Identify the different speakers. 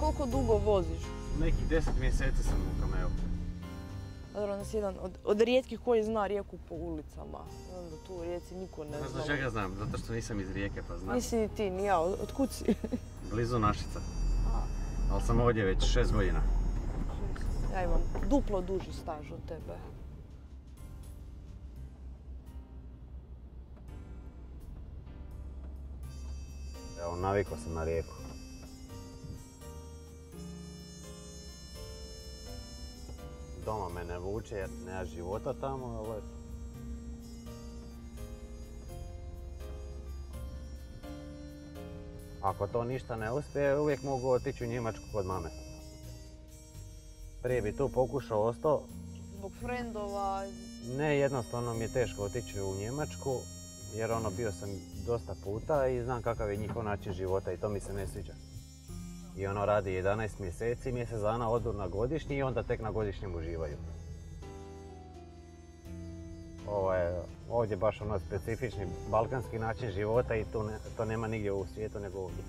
Speaker 1: Koliko dugo voziš?
Speaker 2: Nekih 10 mjeseci sam u Kameu.
Speaker 1: Dobro, nas jedan od rijetkih koji zna Rijeku po ulicama. Onda tu u Rijeci niko ne zna.
Speaker 2: Znaš čega znam? Zato što nisam iz Rijeke pa znam.
Speaker 1: Nisi ni ti, ni ja. Otkud si?
Speaker 2: Blizu Našica. Ali sam ovdje već 6 godina.
Speaker 1: Ja imam duplo duži staž od tebe.
Speaker 2: Evo, navikao sam na Rijeku. Doma me ne vuče jer nema života tamo, ali... Ako to ništa ne uspije, uvijek mogu otići u Njemačku kod mame. Prije bi tu pokušao ostao.
Speaker 1: Zbog frendova?
Speaker 2: Ne, jednostavno mi je teško otići u Njemačku, jer bio sam dosta puta i znam kakav je njihov način života i to mi se ne sviđa. I radi 11 mjeseci, mjesec dana odu na godišnji i onda tek na godišnjem uživaju. Ovdje je baš specifični balkanski način života i to nema nigdje u svijetu nego ovdje.